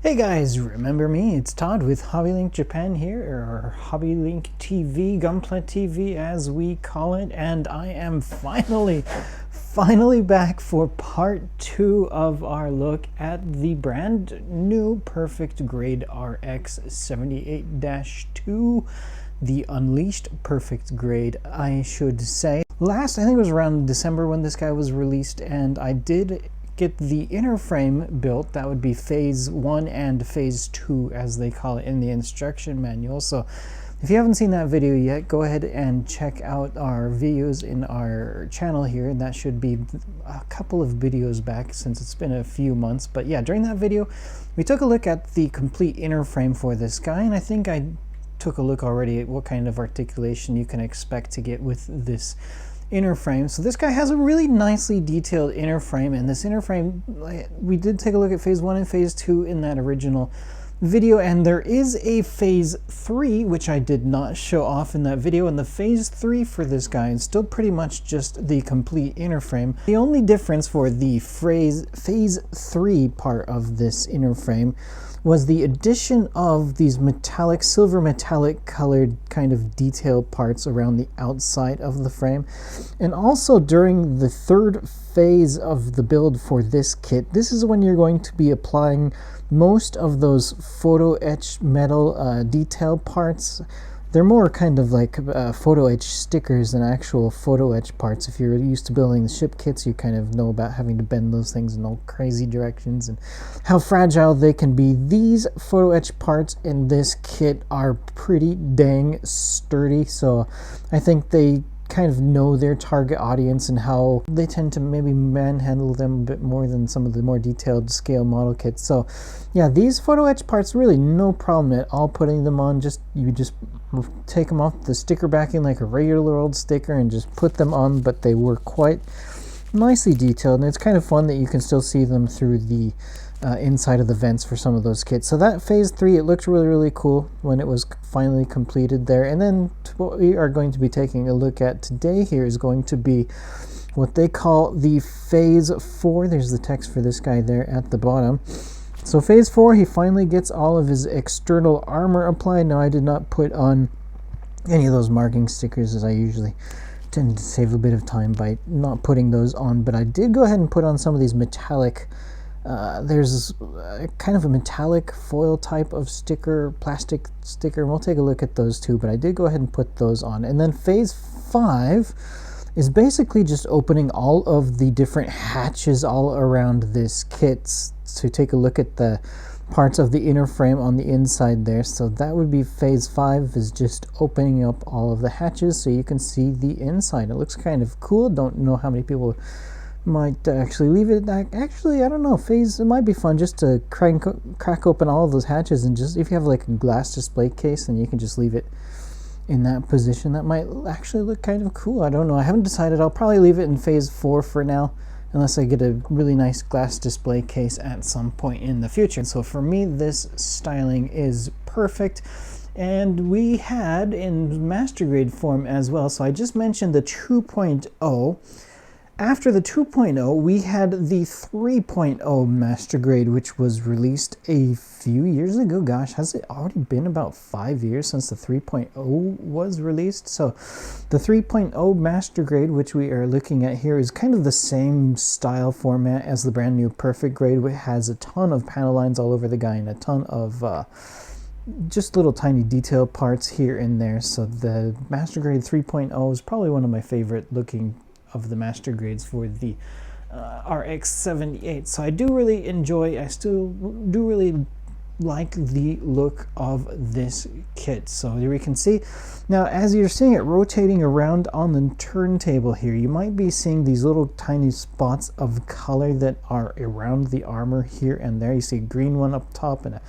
Hey guys, remember me? It's Todd with HobbyLink Japan here, or HobbyLink TV, Gunpla TV as we call it, and I am finally back for part 2 of our look at the brand new perfect grade RX-78-2, the Unleashed perfect grade, I should say. Last, I think it was around December when this guy was released, and I did get the inner frame built. That would be phase 1 and phase 2 as they call it in the instruction manual. So if you haven't seen that video yet, go ahead and check out our videos in our channel here. That should be a couple of videos back since it's been a few months. But yeah, during that video we took a look at the complete inner frame for this guy, and I think I took a look already at what kind of articulation you can expect to get with this inner frame. So this guy has a really nicely detailed inner frame, and this inner frame, we did take a look at phase 1 and phase 2 in that original video, and there is a phase 3 which I did not show off in that video, and the phase 3 for this guy is still pretty much just the complete inner frame. The only difference for the phase 3 part of this inner frame was the addition of these metallic, silver metallic colored kind of detail parts around the outside of the frame. And also during the third phase of the build for this kit, this is when you're going to be applying most of those photo etched metal detail parts. They're more kind of like photo etched stickers than actual photo etched parts. If you're used to building the ship kits, you kind of know about having to bend those things in all crazy directions and how fragile they can be. These photo etched parts in this kit are pretty dang sturdy, so I think they kind of know their target audience and how they tend to maybe manhandle them a bit more than some of the more detailed scale model kits. So yeah, these photo etched parts, really no problem at all putting them on. You just take them off the sticker backing like a regular old sticker and just put them on, but they were quite nicely detailed, and it's kind of fun that you can still see them through the inside of the vents for some of those kits. So that phase 3, it looked really cool when it was finally completed there. And then what we are going to be taking a look at today here is going to be what they call the phase 4. There's the text for this guy there at the bottom. So phase 4, he finally gets all of his external armor applied. Now, I did not put on any of those marking stickers, as I usually tend to save a bit of time by not putting those on, but I did go ahead and put on some of these metallic there's kind of a metallic foil type of sticker, plastic sticker, and we'll take a look at those too, but I did go ahead and put those on. And then phase 5 is basically just opening all of the different hatches all around this kit to take a look at the parts of the inner frame on the inside there. So that would be phase 5, is just opening up all of the hatches so you can see the inside. It looks kind of cool. Don't know how many people might actually leave it. Actually, I don't know, phase, it might be fun just to crack open all of those hatches, and just, if you have like a glass display case, then you can just leave it in that position. That might actually look kind of cool. I don't know, I haven't decided. I'll probably leave it in phase 4 for now, unless I get a really nice glass display case at some point in the future. So for me, this styling is perfect. And we had in master grade form as well. So I just mentioned the 2.0. After the 2.0, we had the 3.0 master grade, which was released a few years ago. Gosh, has it already been about 5 years since the 3.0 was released? So the 3.0 master grade, which we are looking at here, is kind of the same style format as the brand new perfect grade. It has a ton of panel lines all over the guy and a ton of just little tiny detail parts here and there. So the master grade 3.0 is probably one of my favorite looking of the master grades for the RX-78. So I do really enjoy, I still do really like the look of this kit. So here we can see, now as you're seeing it rotating around on the turntable here, you might be seeing these little tiny spots of color that are around the armor here and there. You see a green one up top and a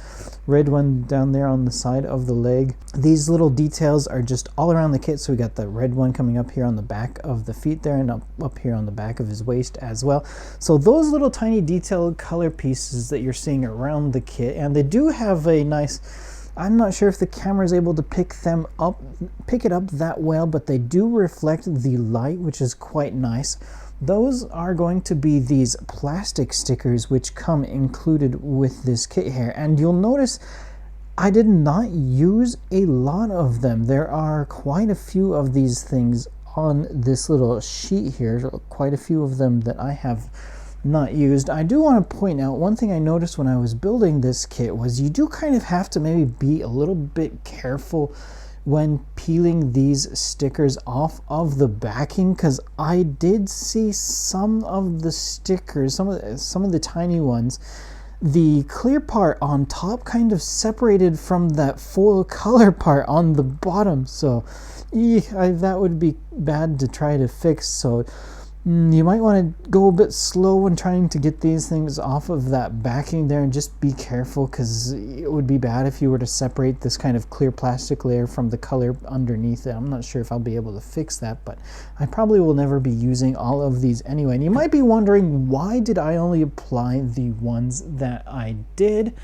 red one down there on the side of the leg. These little details are just all around the kit. So we got the red one coming up here on the back of the feet there, and up here on the back of his waist as well. So those little tiny detailed color pieces that you're seeing around the kit, and they do have a nice I'm not sure if the camera is able to pick it up that well, but they do reflect the light, which is quite nice. Those are going to be these plastic stickers which come included with this kit here, and you'll notice I did not use a lot of them. There are quite a few of these things on this little sheet here, quite a few of them that I have not used. I do want to point out one thing I noticed when I was building this kit was you do kind of have to maybe be a little bit careful when peeling these stickers off of the backing, because I did see some of the stickers, some of the tiny ones, the clear part on top kind of separated from that full color part on the bottom, so that would be bad to try to fix. So you might want to go a bit slow when trying to get these things off of that backing there, and just be careful, because it would be bad if you were to separate this kind of clear plastic layer from the color underneath it. I'm not sure if I'll be able to fix that, but I probably will never be using all of these anyway. And you might be wondering, why did I only apply the ones that I did?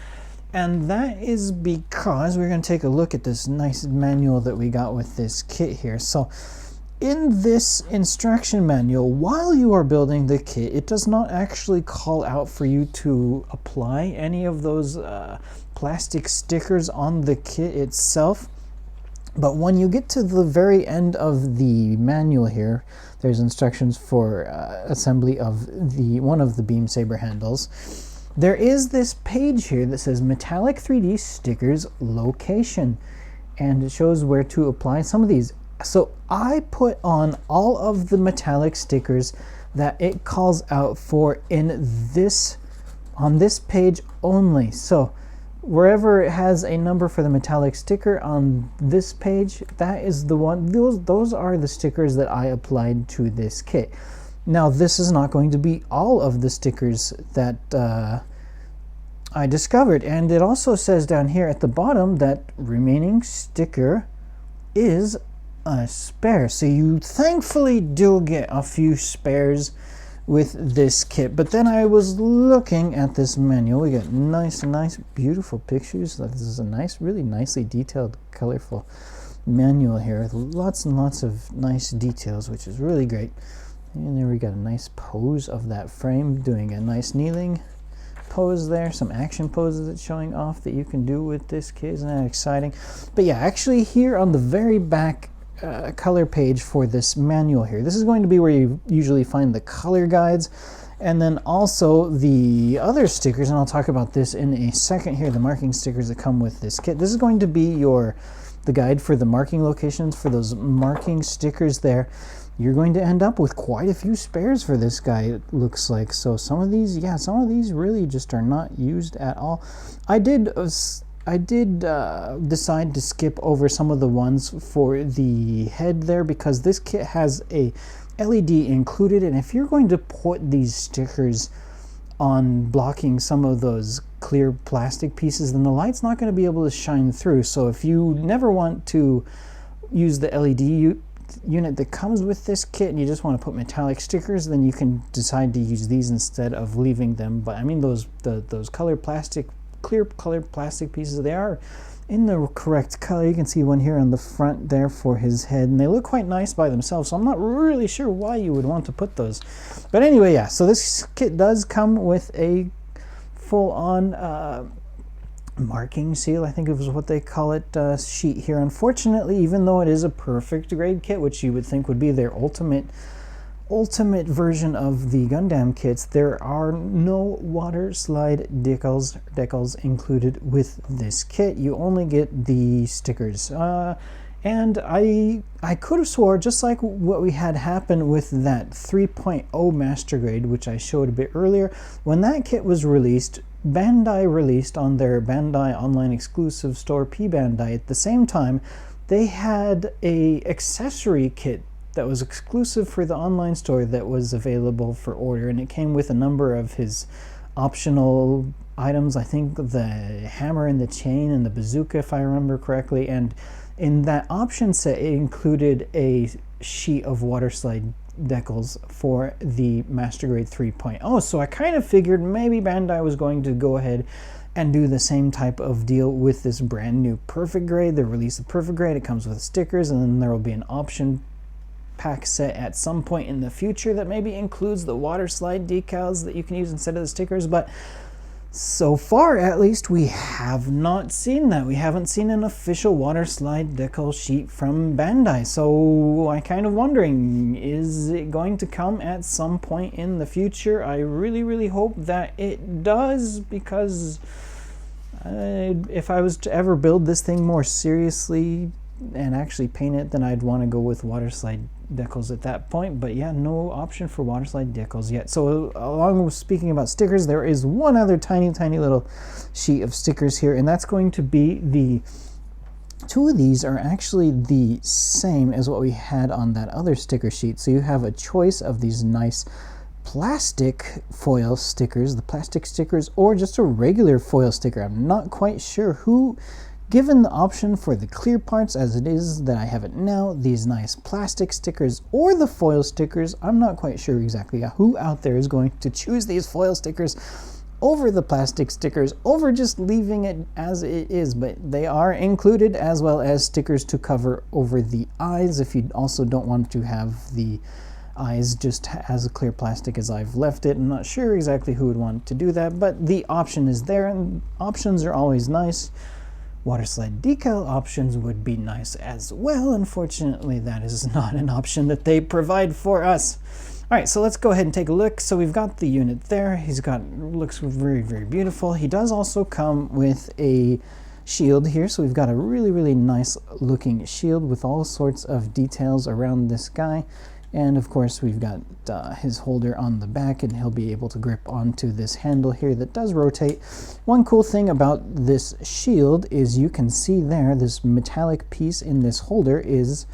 And that is because we're going to take a look at this nice manual that we got with this kit here. So in this instruction manual, while you are building the kit, it does not actually call out for you to apply any of those plastic stickers on the kit itself. But when you get to the very end of the manual here, there's instructions for assembly of one of the beam saber handles. There is this page here that says Metallic 3D Stickers Location, and it shows where to apply some of these. So I put on all of the metallic stickers that it calls out for on this page only. So wherever it has a number for the metallic sticker on this page, that is the one. Those are the stickers that I applied to this kit. Now, this is not going to be all of the stickers that I discovered, and it also says down here at the bottom that remaining sticker is a spare. So you thankfully do get a few spares with this kit. But then I was looking at this manual. We got nice, beautiful pictures. This is a nice, really nicely detailed, colorful manual here with lots and lots of nice details, which is really great. And there we got a nice pose of that frame, doing a nice kneeling pose there, some action poses it's showing off that you can do with this kit. Isn't that exciting? But yeah, actually here on the very back color page for this manual here, this is going to be where you usually find the color guides, and then also the other stickers, and I'll talk about this in a second here, the marking stickers that come with this kit. This is going to be the guide for the marking locations for those marking stickers there. You're going to end up with quite a few spares for this guy, it looks like. So some of these really just are not used at all. I did decide to skip over some of the ones for the head there, because this kit has a LED included, and if you're going to put these stickers on blocking some of those clear plastic pieces, then the light's not going to be able to shine through. So if you never want to use the LED unit that comes with this kit and you just want to put metallic stickers, then you can decide to use these instead of leaving them. But I mean, those clear colored plastic pieces, they are in the correct color. You can see one here on the front there for his head, and they look quite nice by themselves, so I'm not really sure why you would want to put those. But anyway, yeah, so this kit does come with a full-on marking seal, I think it was what they call it, sheet here. Unfortunately, even though it is a perfect grade kit, which you would think would be their ultimate version of the Gundam kits, there are no water slide decals included with this kit. You only get the stickers. And I could have swore, just like what we had happen with that 3.0 Master Grade, which I showed a bit earlier, when that kit was released, Bandai released on their Bandai online exclusive store, P Bandai, at the same time, they had a accessory kit that was exclusive for the online store that was available for order, and it came with a number of his optional items. I think the hammer and the chain and the bazooka, if I remember correctly, and in that option set it included a sheet of water slide decals for the Master Grade 3.0. So I kind of figured maybe Bandai was going to go ahead and do the same type of deal with this brand new Perfect Grade. They released the Perfect Grade. It comes with stickers, and then there will be an option pack set at some point in the future that maybe includes the water slide decals that you can use instead of the stickers. But so far, at least, we have not seen that. We haven't seen an official water slide decal sheet from Bandai. So I'm kind of wondering, is it going to come at some point in the future? I really, really hope that it does, because if I was to ever build this thing more seriously and actually paint it, then I'd want to go with water slide decals at that point. But yeah, no option for water slide decals yet. So along with speaking about stickers, there is one other tiny little sheet of stickers here, and that's going to be the two of these are actually the same as what we had on that other sticker sheet. So you have a choice of these nice plastic foil stickers, the plastic stickers, or just a regular foil sticker. I'm not quite sure who, given the option for the clear parts as it is that I have it now, these nice plastic stickers or the foil stickers. I'm not quite sure exactly who out there is going to choose these foil stickers over the plastic stickers, over just leaving it as it is, but they are included, as well as stickers to cover over the eyes if you also don't want to have the eyes just as a clear plastic as I've left it. I'm not sure exactly who would want to do that, but the option is there, and options are always nice. Water slide decal options would be nice as well. Unfortunately, that is not an option that they provide for us. All right, so let's go ahead and take a look. So we've got the unit there. Looks very, very beautiful. He does also come with a shield here. So we've got a really, really nice looking shield with all sorts of details around this guy. And of course, we've got his holder on the back, and he'll be able to grip onto this handle here that does rotate. One cool thing about this shield is you can see there, this metallic piece in this holder is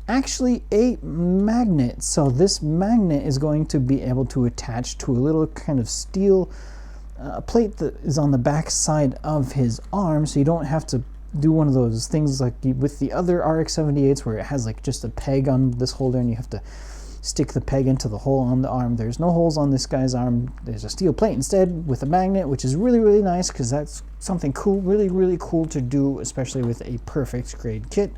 actually a magnet. So this magnet is going to be able to attach to a little kind of steel plate that is on the back side of his arm, so you don't have to do one of those things like with the other RX-78s where it has like just a peg on this holder and you have to stick the peg into the hole on the arm. There's no holes on this guy's arm. There's a steel plate instead with a magnet, which is really, really nice because that's something cool, really, really cool to do, especially with a perfect grade kit.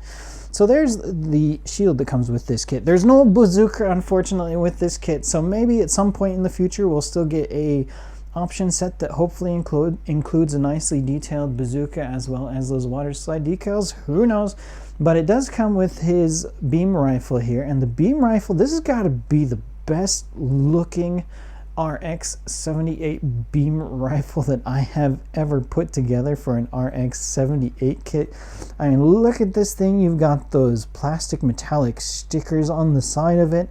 So there's the shield that comes with this kit. There's no bazooka, unfortunately, with this kit. So maybe at some point in the future, we'll still get a option set that hopefully includes a nicely detailed bazooka as well as those water slide decals. Who knows? But it does come with his beam rifle here, and the beam rifle, this has got to be the best looking RX-78 beam rifle that I have ever put together for an RX-78 kit. I mean, look at this thing. You've got those plastic metallic stickers on the side of it.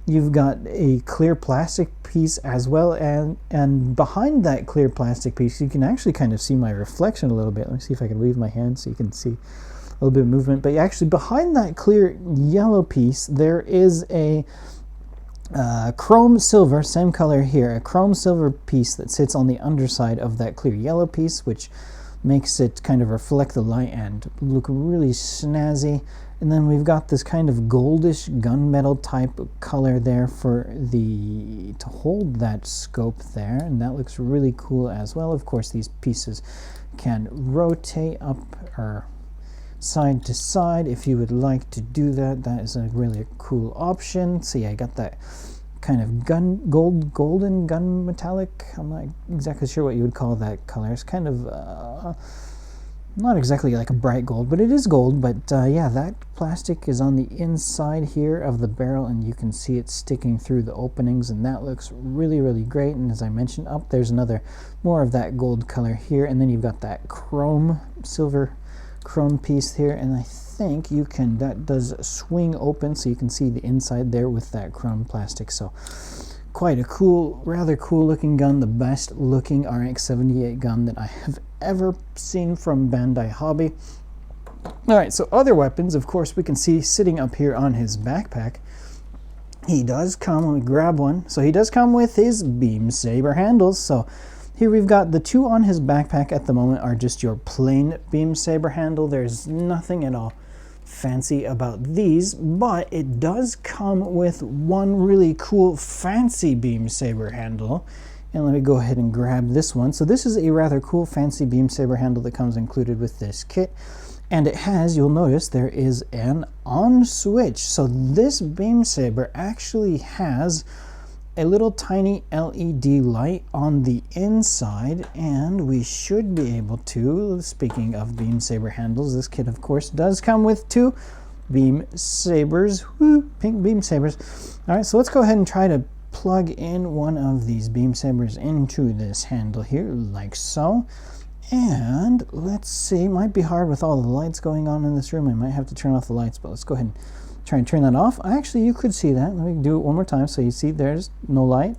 You've got a clear plastic piece as well, and behind that clear plastic piece, you can actually kind of see my reflection a little bit. Let me see if I can wave my hand so you can see a little bit of movement. But actually, behind that clear yellow piece, there is a chrome silver, same color here, a chrome silver piece that sits on the underside of that clear yellow piece, which makes it kind of reflect the light and look really snazzy. And then we've got this kind of goldish gunmetal type color there to hold that scope there, and that looks really cool as well. Of course, these pieces can rotate up or side to side if you would like to do that. That is a really cool option. So yeah, I got that kind of golden gun metallic. I'm not exactly sure what you would call that color. It's kind of not exactly like a bright gold, but it is gold. But yeah, that plastic is on the inside here of the barrel, and you can see it sticking through the openings, and that looks really, really great. And as I mentioned, there's another more of that gold color here, and then you've got that silver chrome piece here, and I think that does swing open, so you can see the inside there with that chrome plastic. So quite a cool, rather cool looking gun, the best looking RX-78 gun that I have ever seen from Bandai Hobby. All right, so other weapons, of course, we can see sitting up here on his backpack. He does come, let me grab one. So he does come with his beam saber handles. So here we've got the two on his backpack at the moment are just your plain beam saber handle. There's nothing at all fancy about these, but it does come with one really cool fancy beam saber handle And let me go ahead and grab this one. So this is a rather cool fancy beam saber handle that comes included with this kit. And it has, you'll notice, there is an on switch. So this beam saber actually has a little tiny LED light on the inside, and we should be able to, speaking of beam saber handles, this kit of course does come with 2 beam sabers, woo, pink beam sabers. All right, so let's go ahead and try to plug in one of these beam sabers into this handle here, like so. And let's see, it might be hard with all the lights going on in this room. I might have to turn off the lights, but let's go ahead and try and turn that off. Actually, you could see that. Let me do it one more time. So you see there's no light.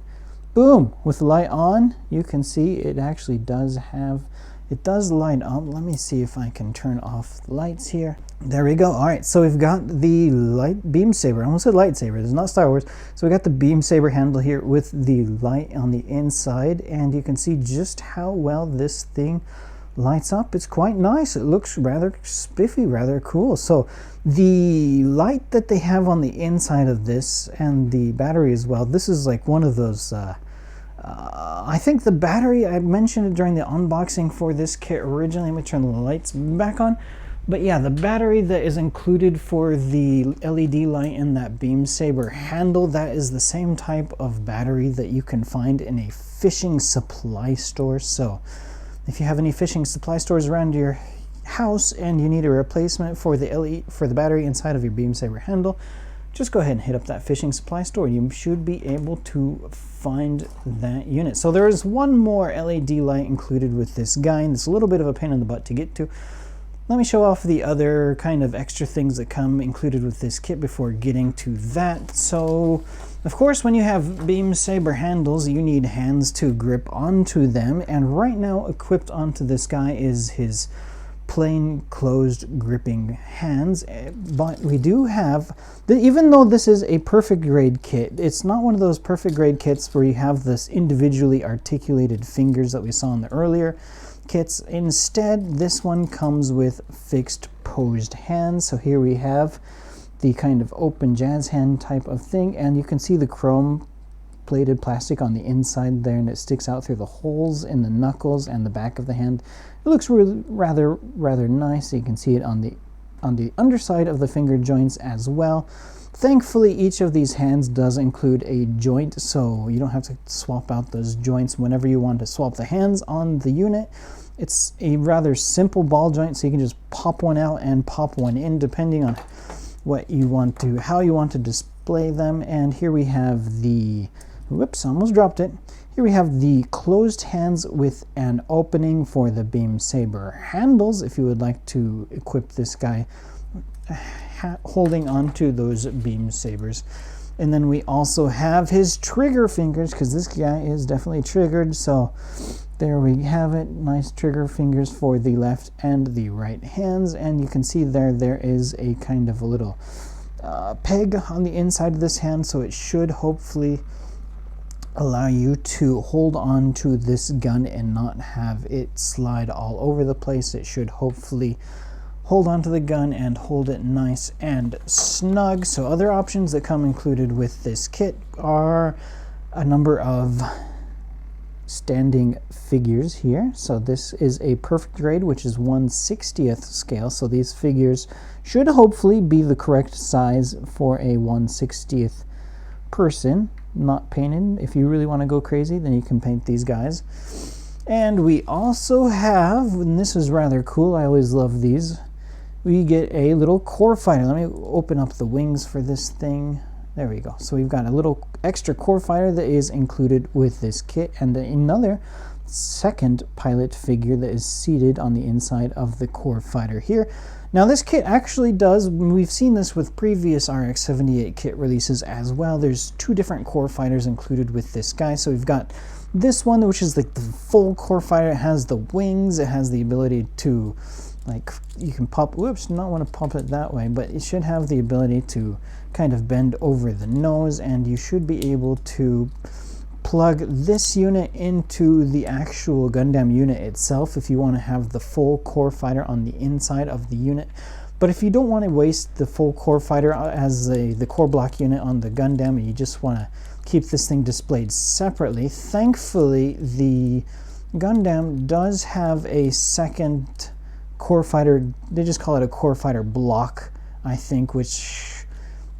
Boom! With the light on, you can see it actually does have, it does light up. Let me see if I can turn off the lights here. There we go. All right, so we've got the light beam saber. I almost said lightsaber. This is not Star Wars. So we got the beam saber handle here with the light on the inside, and you can see just how well this thing lights up. It's quite nice. It looks rather spiffy, rather cool. So the light that they have on the inside of this and the battery as well, this is like one of those I think the battery, I mentioned it during the unboxing for this kit originally. Let me turn the lights back on. But yeah, the battery that is included for the LED light in that beam saber handle, that is the same type of battery that you can find in a fishing supply store. So if you have any fishing supply stores around your house and you need a replacement for the battery inside of your beam saber handle, just go ahead and hit up that fishing supply store. You should be able to find that unit. So there is one more LED light included with this guy, and it's a little bit of a pain in the butt to get to. Let me show off the other kind of extra things that come included with this kit before getting to that. So, of course, when you have beam saber handles, you need hands to grip onto them, and right now equipped onto this guy is his plain closed gripping hands. But we do have, even though this is a perfect grade kit, it's not one of those perfect grade kits where you have this individually articulated fingers that we saw in the earlier kits. Instead, this one comes with fixed posed hands. So here we have the kind of open jazz hand type of thing, and you can see the chrome plated plastic on the inside there, and it sticks out through the holes in the knuckles and the back of the hand. It looks really rather nice. You can see it on the underside of the finger joints as well. Thankfully, each of these hands does include a joint, so you don't have to swap out those joints whenever you want to swap the hands on the unit. It's a rather simple ball joint, so you can just pop one out and pop one in depending on what you want to, how you want to display them. And here we have the, whoops, almost dropped it. Here we have the closed hands with an opening for the beam saber handles, if you would like to equip this guy holding onto those beam sabers. And then we also have his trigger fingers, because this guy is definitely triggered. So there we have it, nice trigger fingers for the left and the right hands. And you can see there is a kind of a little peg on the inside of this hand, so it should hopefully allow you to hold on to this gun and not have it slide all over the place. It should hopefully hold on to the gun and hold it nice and snug. So other options that come included with this kit are a number of standing figures here. So this is a perfect grade, which is 1/60th scale. So these figures should hopefully be the correct size for a 1/60th person. Not painted. If you really want to go crazy, then you can paint these guys. And we also have, and this is rather cool, I always love these, we get a little core fighter. Let me open up the wings for this thing. There we go. So we've got a little extra core fighter that is included with this kit, and another second pilot figure that is seated on the inside of the core fighter here. Now this kit actually does, we've seen this with previous RX-78 kit releases as well. There's 2 different core fighters included with this guy. So we've got this one, which is like the full core fighter. It has the wings, it has the ability to, like, you can pop, whoops, not want to pop it that way, but it should have the ability to kind of bend over the nose, and you should be able to plug this unit into the actual Gundam unit itself if you want to have the full core fighter on the inside of the unit. But if you don't want to waste the full core fighter as the core block unit on the Gundam, and you just want to keep this thing displayed separately. Thankfully, the Gundam does have a second core fighter, they just call it a core fighter block, I think, which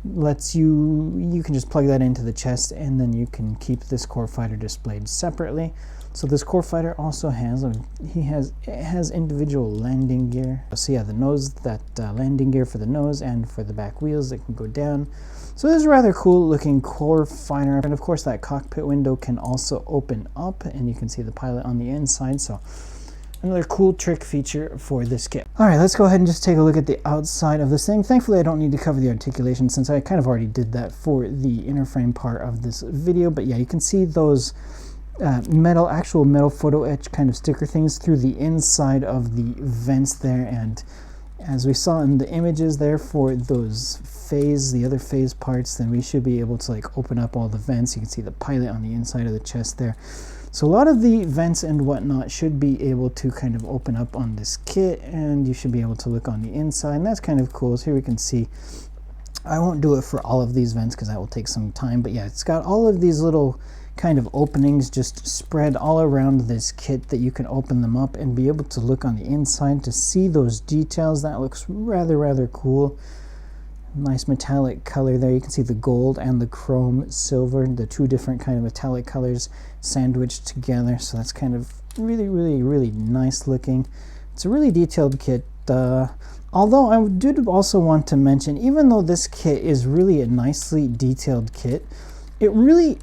lets you can just plug that into the chest and then you can keep this core fighter displayed separately. So this core fighter also has it has individual landing gear. So yeah, the nose, that landing gear for the nose and for the back wheels that can go down. So this is a rather cool looking core fighter. And of course that cockpit window can also open up and you can see the pilot on the inside. So another cool trick feature for this kit. All right, let's go ahead and just take a look at the outside of this thing. Thankfully, I don't need to cover the articulation since I kind of already did that for the inner frame part of this video. But yeah, you can see those actual metal photo etch kind of sticker things through the inside of the vents there. And as we saw in the images there for those the other phase parts, then we should be able to like open up all the vents. You can see the pilot on the inside of the chest there. So a lot of the vents and whatnot should be able to kind of open up on this kit, and you should be able to look on the inside, and that's kind of cool. So here we can see, I won't do it for all of these vents because that will take some time, but yeah, it's got all of these little kind of openings just spread all around this kit that you can open them up and be able to look on the inside to see those details. That looks rather cool. Nice metallic color there. You can see the gold and the chrome silver, the two different kind of metallic colors sandwiched together. So that's kind of really nice looking. It's a really detailed kit. Although I did also want to mention, even though this kit is really a nicely detailed kit, it really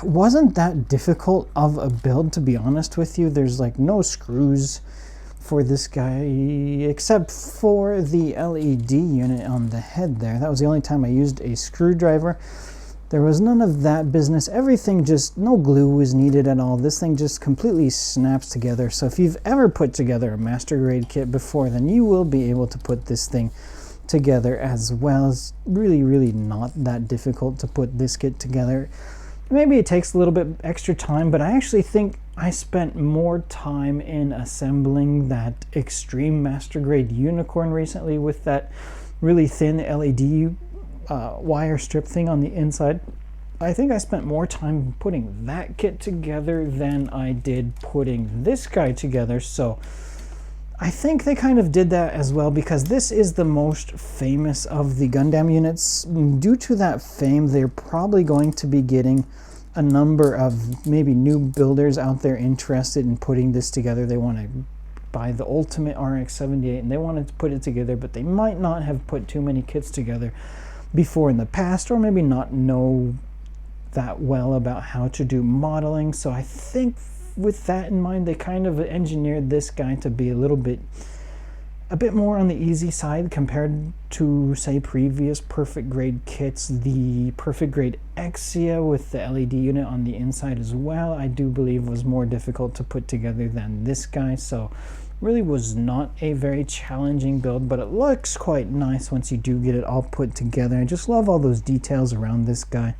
wasn't that difficult of a build, to be honest with you. There's like no screws for this guy except for the LED unit on the head there. That was the only time I used a screwdriver. There was none of that business. Everything just, no glue was needed at all. This thing just completely snaps together. So if you've ever put together a master grade kit before, then you will be able to put this thing together as well. It's really not that difficult to put this kit together. Maybe it takes a little bit extra time, but I actually think I spent more time in assembling that extreme master grade unicorn recently with that really thin LED wire strip thing on the inside. I think I spent more time putting that kit together than I did putting this guy together. So I think they kind of did that as well because this is the most famous of the Gundam units. Due to that fame, they're probably going to be getting a number of maybe new builders out there interested in putting this together. They want to buy the ultimate RX-78 and they wanted to put it together, but they might not have put too many kits together before in the past, or maybe not know that well about how to do modeling. So I think with that in mind, they kind of engineered this guy to be a bit more on the easy side compared to, say, previous perfect grade kits. The perfect grade Exia with the LED unit on the inside as well, I do believe was more difficult to put together than this guy. So really was not a very challenging build, but it looks quite nice once you do get it all put together. I just love all those details around this guy.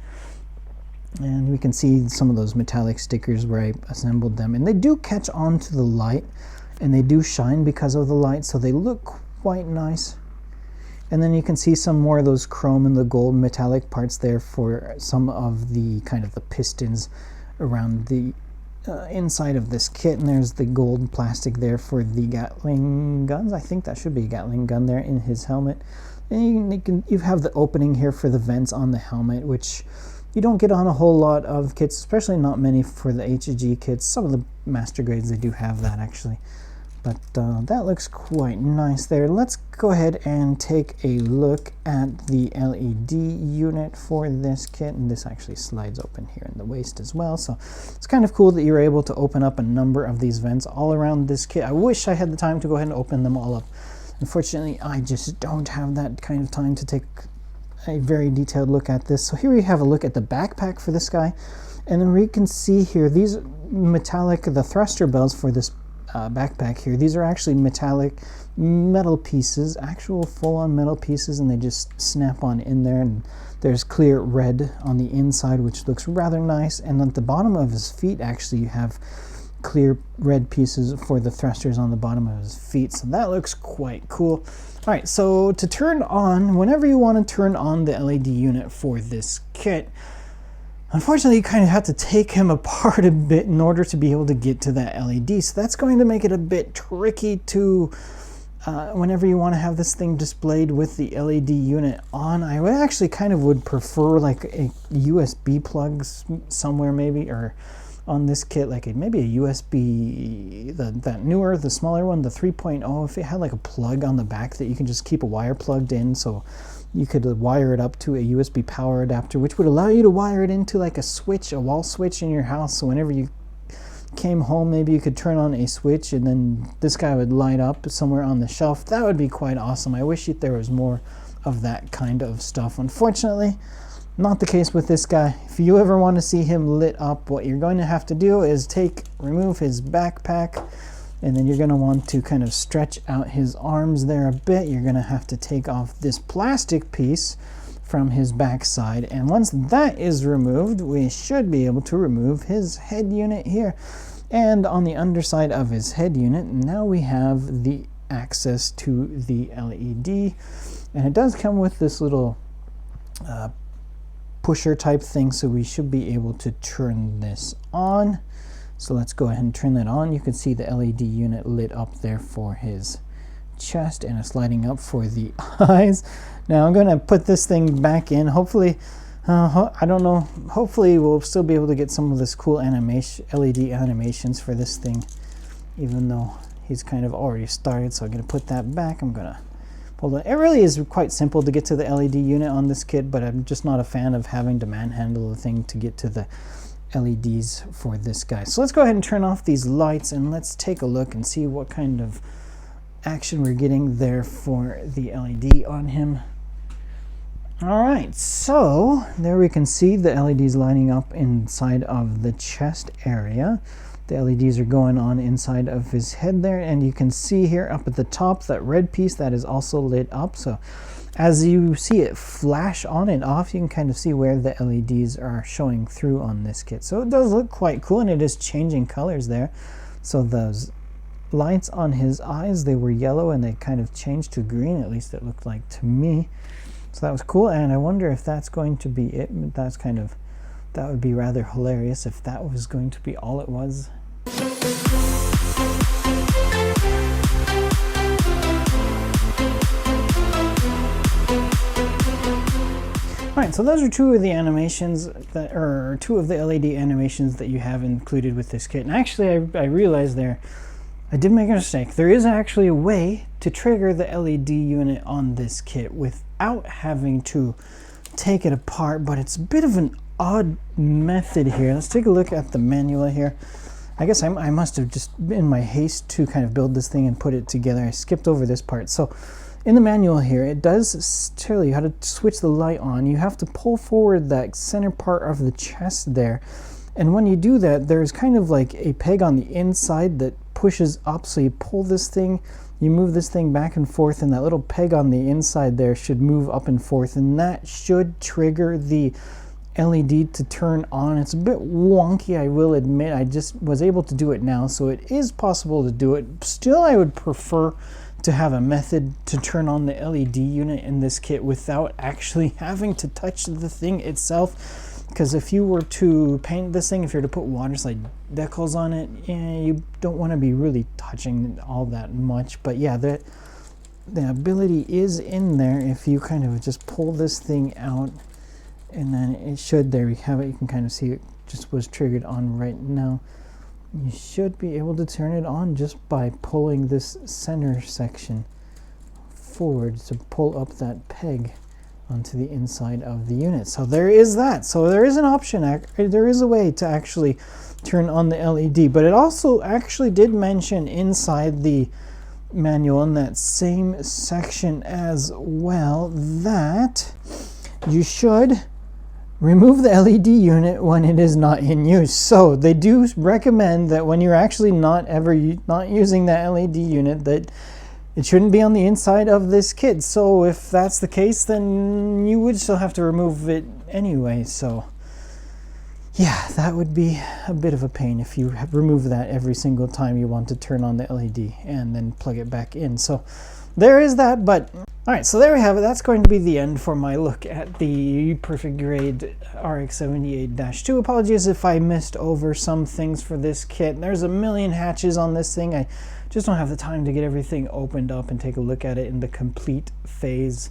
And we can see some of those metallic stickers where I assembled them, and they do catch on to the light and they do shine because of the light, so they look quite nice. And then you can see some more of those chrome and the gold metallic parts there for some of the kind of the pistons around the inside of this kit. And there's the gold plastic there for the Gatling guns. I think that should be a Gatling gun there in his helmet. And you have the opening here for the vents on the helmet, which you don't get on a whole lot of kits, especially not many for the HG kits. Some of the master grades, they do have that actually. But that looks quite nice there. Let's go ahead and take a look at the LED unit for this kit. And this actually slides open here in the waist as well. So it's kind of cool that you're able to open up a number of these vents all around this kit. I wish I had the time to go ahead and open them all up. Unfortunately, I just don't have that kind of time to take a very detailed look at this. So here we have a look at the backpack for this guy. And then we can see here, these metallic, the thruster bells for this backpack here, these are actually metal pieces, actual full-on metal pieces, and they just snap on in there, and there's clear red on the inside, which looks rather nice. And at the bottom of his feet, actually, you have clear red pieces for the thrusters on the bottom of his feet, so that looks quite cool. All right, so to turn on, whenever you want to turn on the LED unit for this kit, Unfortunately, you kind of have to take him apart a bit in order to be able to get to that LED. So that's going to make it a bit tricky to, whenever you want to have this thing displayed with the LED unit on. I would actually kind of would prefer like a USB plug somewhere maybe, or on this kit, like maybe a USB, that newer, the smaller one, the 3.0, if it had like a plug on the back that you can just keep a wire plugged in, so you could wire it up to a USB power adapter, which would allow you to wire it into like a switch, a wall switch in your house. So whenever you came home, maybe you could turn on a switch and then this guy would light up somewhere on the shelf. That would be quite awesome. I wish there was more of that kind of stuff. Unfortunately, not the case with this guy. If you ever want to see him lit up, what you're going to have to do is remove his backpack, and then you're going to want to kind of stretch out his arms there a bit. You're going to have to take off this plastic piece from his backside, and once that is removed, we should be able to remove his head unit here. And on the underside of his head unit, now we have the access to the LED, and it does come with this little pusher type thing, so we should be able to turn this on. So let's go ahead and turn that on. You can see the LED unit lit up there for his chest, and it's lighting up for the eyes. Now I'm going to put this thing back in. Hopefully, I don't know, hopefully we'll still be able to get some of this cool animation, LED animations for this thing, even though he's kind of already started. So I'm going to put that back. I'm going to pull it. It really is quite simple to get to the LED unit on this kit, but I'm just not a fan of having to manhandle the thing to get to the LEDs for this guy. So let's go ahead and turn off these lights and let's take a look and see what kind of action we're getting there for the LED on him. Alright, so there we can see the LEDs lining up inside of the chest area. The LEDs are going on inside of his head there, and you can see here up at the top that red piece that is also lit up. So as you see it flash on and off, you can kind of see where the LEDs are showing through on this kit. So it does look quite cool, and it is changing colors there. So those lights on his eyes, they were yellow and they kind of changed to green, at least it looked like to me. So that was cool, and I wonder if that's going to be it. That would be rather hilarious if that was going to be all it was. Alright, so those are two of the animations that, or two of the LED animations that you have included with this kit. And actually, I realized there, I did make a mistake. There is actually a way to trigger the LED unit on this kit without having to take it apart, but it's a bit of an odd method here. Let's take a look at the manual here. I guess I must have just, in my haste to kind of build this thing and put it together, I skipped over this part. So in the manual here, it does tell you how to switch the light on. You have to pull forward that center part of the chest there. And when you do that, there's kind of like a peg on the inside that pushes up. So you pull this thing, you move this thing back and forth, and that little peg on the inside there should move up and forth. And that should trigger the LED to turn on. It's a bit wonky, I will admit. I just was able to do it now, so it is possible to do it. Still, I would prefer to have a method to turn on the LED unit in this kit without actually having to touch the thing itself, because if you were to paint this thing, if you were to put water slide decals on it, you don't want to be really touching all that much. But yeah, the ability is in there if you kind of just pull this thing out, and then it should, there we have it, you can kind of see it just was triggered on right now. You should be able to turn it on just by pulling this center section forward to pull up that peg onto the inside of the unit. So there is that. So there is an option, there is a way to actually turn on the LED, but it also actually did mention inside the manual in that same section as well that you should remove the LED unit when it is not in use. So they do recommend that when you're actually not using that LED unit, that it shouldn't be on the inside of this kit. So if that's the case, then you would still have to remove it anyway. So yeah, that would be a bit of a pain if you remove that every single time you want to turn on the LED and then plug it back in. So there is that, but Alright, so there we have it. That's going to be the end for my look at the Perfect Grade RX-78-2. Apologies if I missed over some things for this kit. There's a million hatches on this thing. I just don't have the time to get everything opened up and take a look at it in the complete phase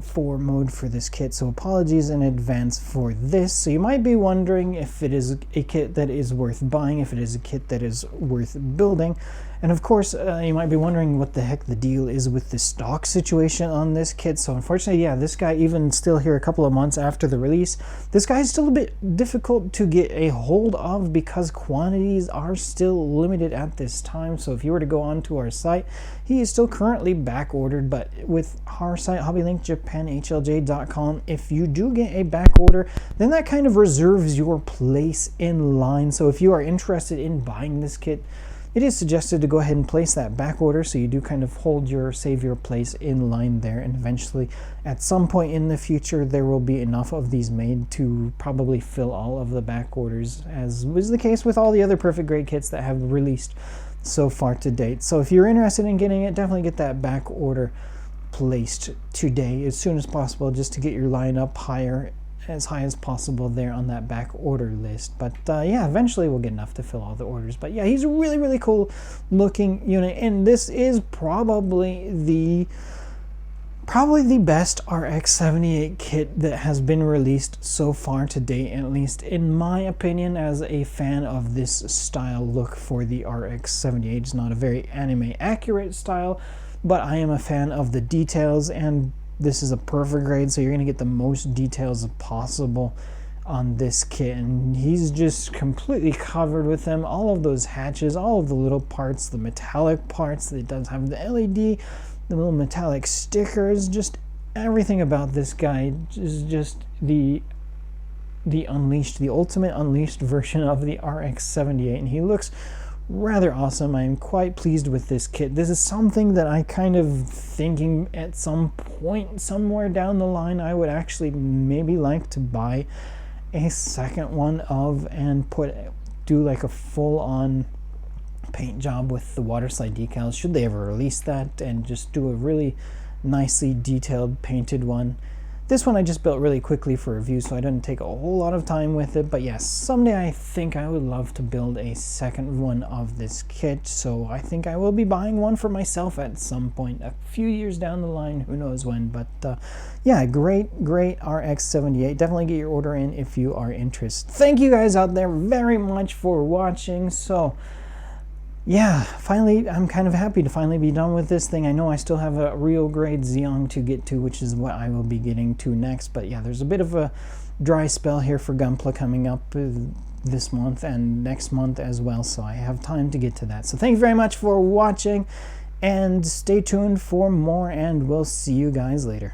4 mode for this kit, so apologies in advance for this. So you might be wondering if it is a kit that is worth buying, if it is a kit that is worth building. And of course, you might be wondering what the heck the deal is with the stock situation on this kit. So unfortunately, yeah, this guy, even still here a couple of months after the release, this guy is still a bit difficult to get a hold of because quantities are still limited at this time. So if you were to go onto our site, he is still currently back ordered, but with our site, HobbyLink JapanHLJ.com, if you do get a back order, then that kind of reserves your place in line. So if you are interested in buying this kit, it is suggested to go ahead and place that back order so you do kind of save your place in line there, and eventually at some point in the future there will be enough of these made to probably fill all of the back orders, as was the case with all the other Perfect Grade kits that have released so far to date. So if you're interested in getting it, definitely get that back order placed today as soon as possible, just to get your line up as high as possible there on that back order list. But yeah, eventually we'll get enough to fill all the orders. But yeah, he's a really cool looking unit, and this is probably the best RX-78 kit that has been released so far to date, at least in my opinion, as a fan of this style look for the RX-78. It's not a very anime accurate style, but I am a fan of the details, and this is a Perfect Grade, so you're going to get the most details possible on this kit. And he's just completely covered with them. All of those hatches, all of the little parts, the metallic parts. It does have the LED, the little metallic stickers, just everything about this guy is just the Unleashed, the ultimate Unleashed version of the RX-78. And he looks rather awesome. I am quite pleased with this kit. This is something that I kind of thinking at some point somewhere down the line I would actually maybe like to buy a second one of and do like a full-on paint job with the water slide decals, should they ever release that, and just do a really nicely detailed painted one. This one I just built really quickly for review, so I didn't take a whole lot of time with it. But yes, someday I think I would love to build a second one of this kit. So I think I will be buying one for myself at some point, a few years down the line, who knows when. But yeah, great RX-78. Definitely get your order in if you are interested. Thank you guys out there very much for watching. So yeah, finally, I'm kind of happy to finally be done with this thing. I know I still have a real grade Zeong to get to, which is what I will be getting to next. But yeah, there's a bit of a dry spell here for Gunpla coming up this month and next month as well, so I have time to get to that. So thank you very much for watching, and stay tuned for more, and we'll see you guys later.